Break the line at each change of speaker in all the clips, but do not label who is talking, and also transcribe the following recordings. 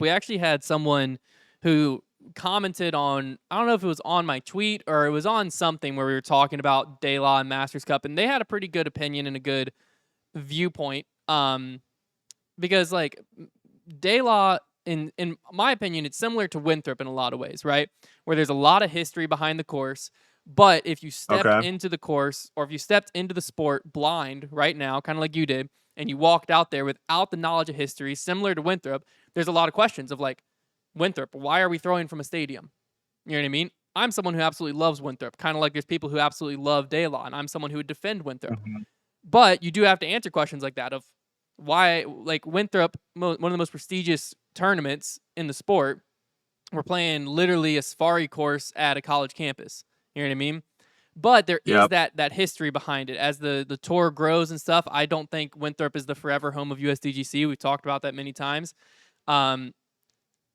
we actually had someone who commented on, I don't know if it was on my tweet or it was on something where we were talking about De La and Masters Cup, and they had a pretty good opinion and a good viewpoint. Because like De La, in my opinion, it's similar to Winthrop in a lot of ways, right? Where there's a lot of history behind the course, but if you stepped
Okay.
into the course or if you stepped into the sport blind right now, kind of like you did, and you walked out there without the knowledge of history, similar to Winthrop, there's a lot of questions of like, Winthrop, why are we throwing from a stadium? You know what I mean? I'm someone who absolutely loves Winthrop, kind of like there's people who absolutely love De La, and I'm someone who would defend Winthrop.
Mhm.
But you do have to answer questions like that of why, like Winthrop, one of the most prestigious tournaments in the sport, we're playing literally a safari course at a college campus. You know what I mean? But there is
Yep.
that history behind it. As the tour grows and stuff, I don't think Winthrop is the forever home of USDGC. We've talked about that many times. Um,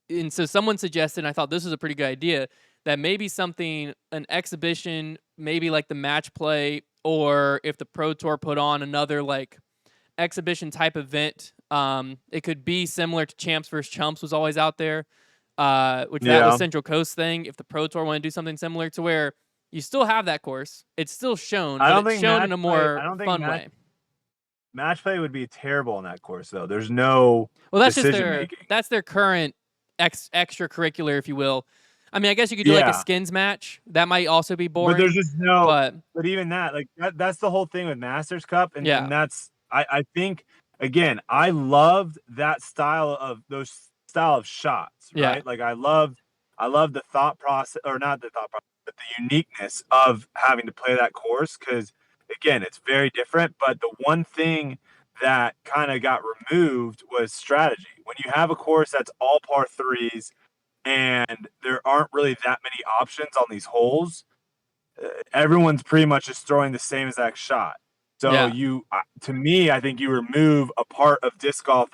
and so someone suggested, and I thought this was a pretty good idea, that maybe something, an exhibition, maybe like the match play, or if the Pro Tour put on another like exhibition type event, it could be similar to Champs vs. Chumps was always out there, which that was
Yeah.
Central Coast thing. If the Pro Tour want to do something similar to where you still have that course, it's still shown,
I
but
don't
it's
think
shown in
match
a
play. I
more
don't think
fun way.
match play would be terrible on that course though. There's no
Well, that's just
decision making.
their current extracurricular, if you will. I mean, I guess you could do like a
Yeah.
skins match. That might also be
But there's
boring,
just no.
but
But even that, like that's the whole thing with Masters Cup,
yeah,
and that's I think again I loved that style of those style of shots,
yeah,
right? Like I love the thought process, or not the thought process, but the uniqueness of having to play that course because again it's very different. But the one thing that kind of got removed was strategy. When you have a course that's all par threes and there aren't really that many options on these holes, everyone's pretty much just throwing the same exact shot. So
yeah,
you, to me, I think you remove a part of disc golf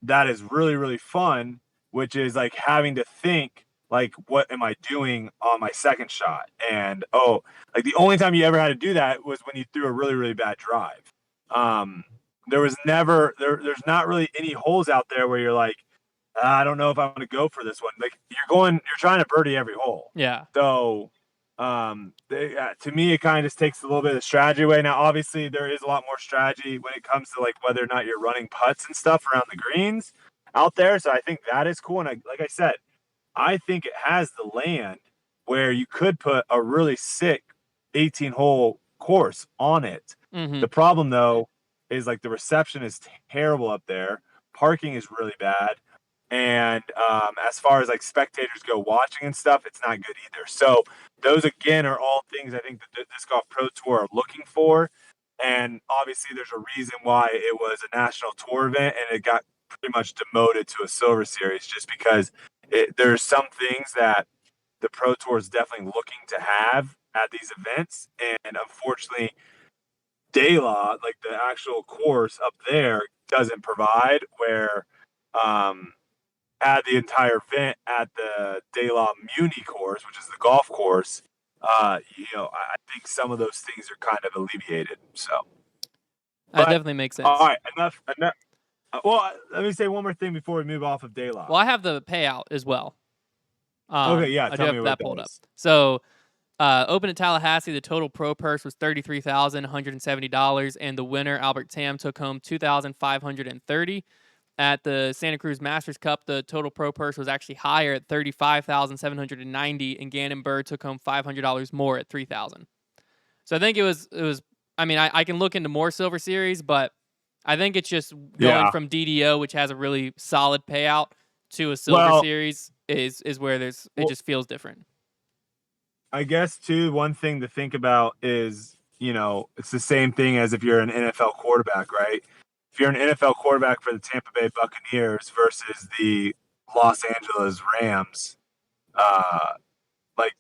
that is really really fun, which is like having to think like, what am I doing on my second shot? And oh, like the only time you ever had to do that was when you threw a really really bad drive. Um, there was never there's not really any holes out there where you're like, I don't know if I'm going to go for this one. Like you're trying to birdie every hole.
yeah,
So to me, it kind of just takes a little bit of the strategy away. Now, obviously, there is a lot more strategy when it comes to like whether or not you're running putts and stuff around the greens out there. So I think that is cool. And like I said, I think it has the land where you could put a really sick 18-hole course on it.
mm-hmm,
The problem, though, is like the reception is terrible up there. Parking is really bad. And as far as like spectators go watching and stuff, it's not good either. So those again are all things I think that the Disc Golf Pro Tour are looking for. And obviously, there's a reason why it was a national tour event and it got pretty much demoted to a Silver Series, just because there's some things that the Pro Tour is definitely looking to have at these events, and unfortunately, De La, like the actual course up there, doesn't provide. Where um, had the entire event at the De La Muni course, which is the golf course, I think some of those things are kind of alleviated. So,
that
but
definitely makes
all
sense.
right, enough. Well, let me say one more thing before we move off of De La.
Well, I have the payout as well.
Okay, yeah,
I do
tell
have
me what
that
that
pulled up.
is.
So, Open at Tallahassee, the total pro purse was $33,170, and the winner Albert Tam took home $2,530. At the Santa Cruz Masters Cup, the total pro purse was actually higher at $35,790, and Gannon Bird took home $500 more at $3,000. So I think it was. I mean, I can look into more Silver Series, but I think it's just going
Yeah.
from DDO, which has a really solid payout, to a Silver
Well,
Series is where it
well,
just feels different.
I guess too, one thing to think about is, it's the same thing as if you're an NFL quarterback, right? If you're an NFL quarterback for the Tampa Bay Buccaneers versus the Los Angeles Rams, uh, like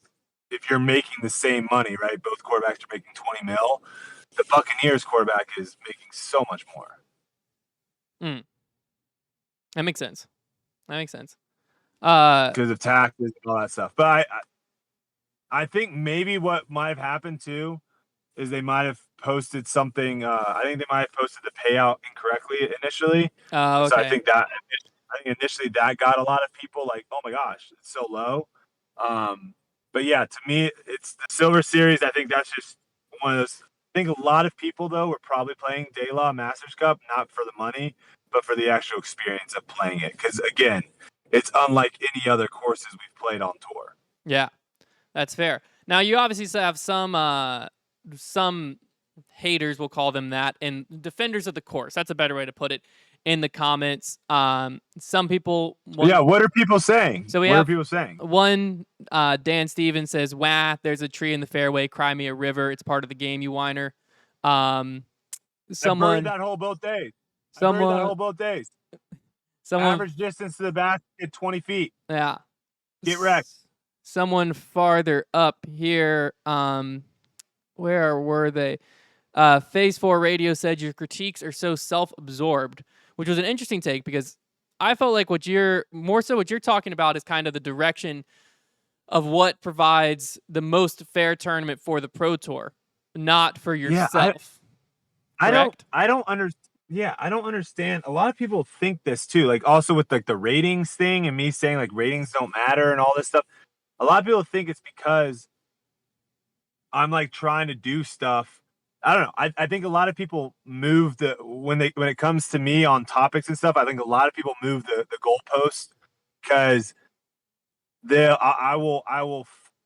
if you're making the same money, right? Both quarterbacks are making 20 mil. The Buccaneers quarterback is making so much more
Mm, that makes sense. That makes sense. Uh,
because of taxes and all that stuff. But I think maybe what might have happened too is they might have posted something. I think they might have posted the payout incorrectly initially, and so I
okay.
think that I think initially that got a lot of people like, oh my gosh, it's so low. But yeah, to me, it's the Silver Series. I think that's just one of those. I think a lot of people though were probably playing De La Masters Cup not for the money, but for the actual experience of playing it. Because again, it's unlike any other courses we've played on tour.
Yeah, that's fair. Now you obviously still have some haters, we'll call them that, and defenders of the course. That's a better way to put it in the comments. Some people
Yeah, what are people saying?
So we
What are
have
people saying?
one, Dan Stevens says, "Wah, there's a tree in the fairway. Cry me a river. It's part of the game, you whiner." Um,
I buried
someone,
that hole both days. I buried that
someone,
hole both days.
someone,
Average distance to the basket, 20 feet.
yeah,
Get wrecked.
someone farther up here. Where were they? Phase 4 Radio said your critiques are so self-absorbed, which was an interesting take because I felt like what you're talking about is kind of the direction of what provides the most fair tournament for the Pro Tour, not for
Yeah,
yourself.
I don't
Correct?
I don't under yeah, I don't understand. A lot of people think this too, like also with like the ratings thing and me saying like ratings don't matter and all this stuff. A lot of people think it's because I'm like trying to do stuff. I don't know. I think a lot of people move the when it comes to me on topics and stuff, I think a lot of people move the goalpost because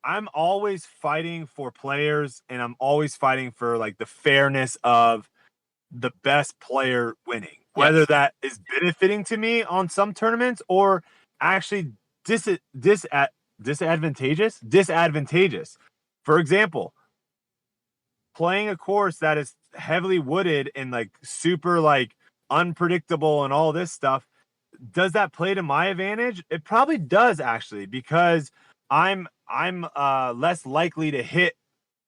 I'm always fighting for players and I'm always fighting for like the fairness of the best player winning, whether
Yes.
that is benefiting to me on some tournaments or actually disadvantageous. For example, playing a course that is heavily wooded and like super like unpredictable and all this stuff, does that play to my advantage? It probably does actually, because I'm less likely to hit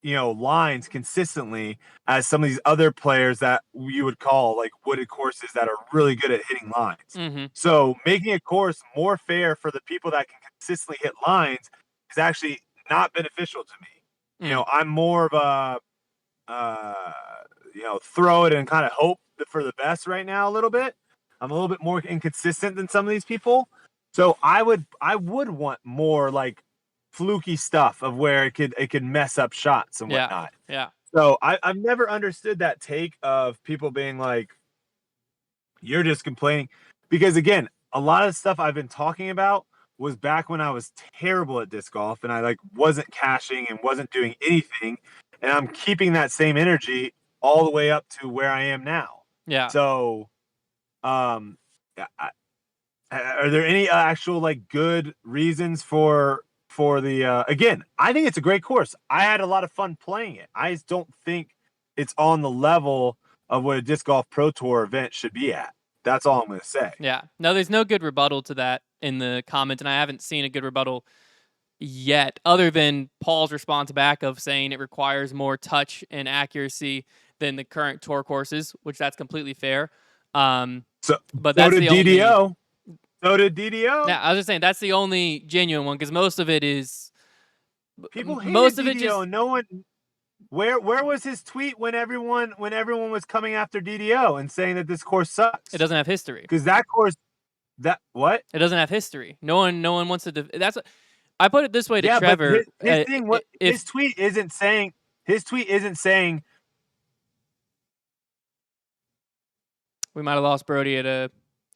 lines consistently as some of these other players that you would call like wooded courses that are really good at hitting lines.
Mm-hmm.
So making a course more fair for the people that can consistently hit lines is actually not beneficial to me.
Mm.
I'm more of a uh, throw it and kind of hope for the best right now a little bit. I'm a little bit more inconsistent than some of these people. So I would want more like fluky stuff of where it could mess up shots and
Yeah.
whatnot.
Yeah.
So I've never understood that take of people being like, you're just complaining. Because again, a lot of the stuff I've been talking about was back when I was terrible at disc golf and I like wasn't cashing and wasn't doing anything. And I'm keeping that same energy all the way up to where I am now.
Yeah.
So, um, are there any actual like good reasons for the again, I think it's a great course. I had a lot of fun playing it. I just don't think it's on the level of what a disc golf pro tour event should be at. That's all I'm going to say.
Yeah. No, there's no good rebuttal to that in the comments, and I haven't seen a good rebuttal yet, other than Paul's response back of saying it requires more touch and accuracy than the current tour courses, which that's completely fair.
So
But
so
that's
did
the only.
DDO. So did DDO.
Yeah, I was just saying that's the only genuine one because most of it is.
People hated
Most of it
DDO.
just.
And no one. Where was his tweet when everyone was coming after DDO and saying that this course
It
sucks?
doesn't have history.
Because that course, that what?
It doesn't have history. No one wants to. That's what I put it this way to
Yeah, but
Trevor.
his thing, what
If
his tweet isn't saying. His tweet isn't saying.
we might have lost Brody at a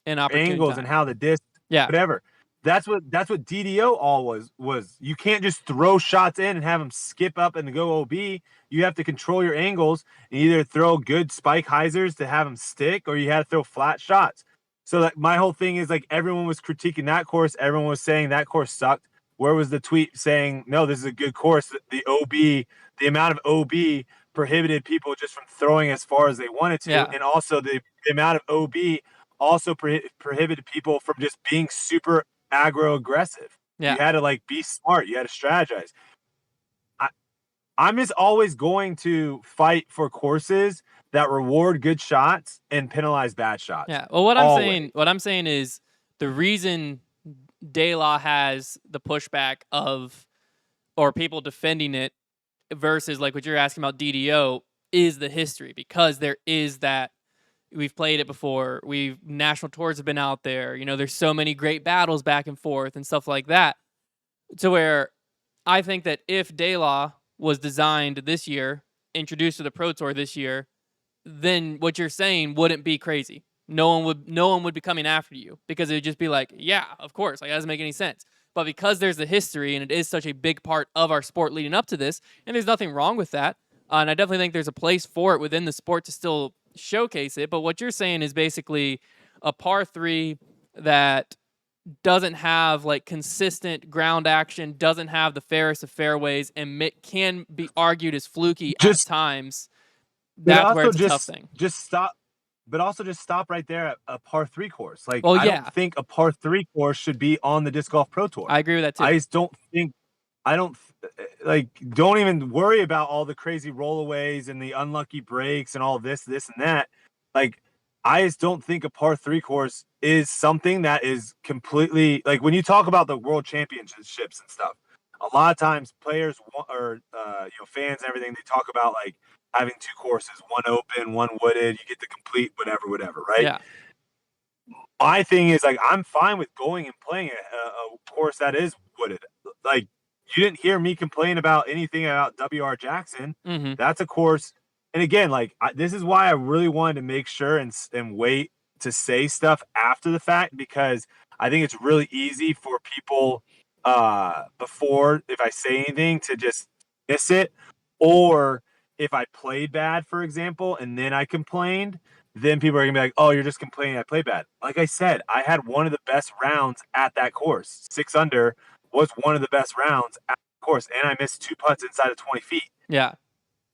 inopportune
Angles and
time.
how the disc,
Yeah.
whatever. That's what DDO all was. You can't just throw shots in and have them skip up and go OB. You have to control your angles and either throw good spike hyzers to have them stick, or you had to throw flat shots. So like my whole thing is like everyone was critiquing that course. Everyone was saying that course sucked. Where was the tweet saying no, this is a good course? The OB, the amount of OB prohibited people just from throwing as far as they wanted to,
Yeah.
and also the amount of OB also prohibited people from just being super aggro aggressive. You
Yeah.
had to like be smart. You had to strategize. I, I'm just always going to fight for courses that reward good shots and penalize bad shots.
Yeah. Well, what
Always.
I'm saying is the reason De La has the pushback of or people defending it versus like what you're asking about DDO is the history because there is that we've played it before. We've national tours have been out there. You know, there's so many great battles back and forth and stuff like that. To where I think that if Daylaw was designed this year, introduced to the Pro Tour this year, then what you're saying wouldn't be crazy. No one would be coming after you because it would just be like, yeah, of course, like that doesn't make any sense. But because there's the history and it is such a big part of our sport leading up to this, and there's nothing wrong with that. And I definitely think there's a place for it within the sport to still showcase it. But what you're saying is basically a par three that doesn't have like consistent ground action, doesn't have the fairest of fairways, and can be argued as fluky at
Just
times.
but
That's where
also
it's a tough thing.
just stop. But also just stop right there at a par three course. Like
Well,
I don't
yeah,
think a par three course should be on the Disc Golf Pro Tour.
I agree with that
I
too.
just don't think I don't like don't even worry about all the crazy rollaways and the unlucky breaks and all this and that. Like I just don't think a par three course is something that is completely like when you talk about the world championships and stuff. A lot of times, players or fans and everything they talk about like having two courses, one open, one wooded. You get to complete whatever, right?
Yeah.
My thing is like I'm fine with going and playing a course that is wooded. Like you didn't hear me complain about anything about WR Jackson.
Mm-hmm.
That's a course. And again, like this is why I really wanted to make sure and wait to say stuff after the fact because I think it's really easy for people before if I say anything to just miss it or if I played bad, for example, and then I complained, then people are gonna be like, "Oh, you're just complaining I play bad." Like I said, I had one of the best rounds at that course. 6 under was one of the best rounds at the course, and I missed 2 putts inside of 20 feet.
Yeah.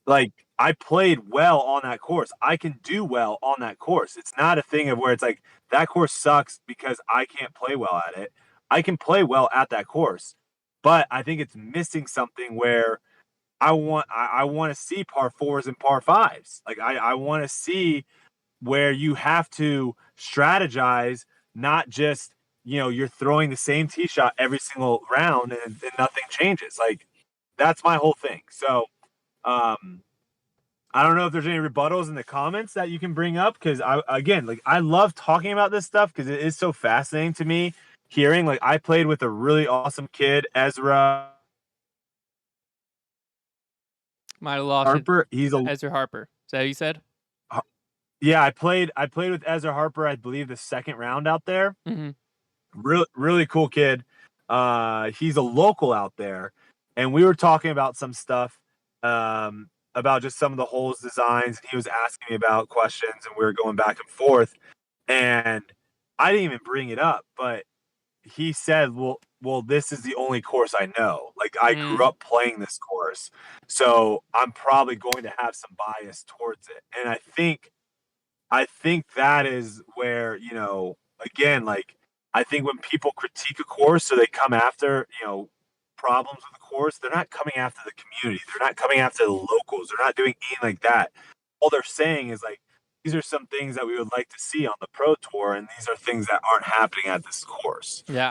Like I played well on that course. I can do well on that course. It's not a thing of where it's like that course sucks because I can't play well at it. I can play well at that course, but I think it's missing something where I want to see par fours and par fives. Like I want to see where you have to strategize, not just you're throwing the same tee shot every single round and nothing changes. Like that's my whole thing. So I don't know if there's any rebuttals in the comments that you can bring up because I love talking about this stuff because it is so fascinating to me. Hearing like I played with a really awesome kid, Ezra
Might have lost it.
Harper. He's a
Ezra Harper. Is that what you said?
Yeah, I played with Ezra Harper, I believe the second round out there.
Mm-hmm.
Really cool kid. He's a local out there, and we were talking about some stuff about just some of the holes designs. And he was asking me about questions, and we were going back and forth. And I didn't even bring it up, but he said, "Well, this is the only course I know. Like I grew up playing this course, so I'm probably going to have some bias towards it." And I think that is where, again, like I think when people critique a course or they come after, problems with the course, they're not coming after the community. They're not coming after the locals. They're not doing anything like that. All they're saying is like, these are some things that we would like to see on the pro tour, and these are things that aren't happening at this course.
Yeah.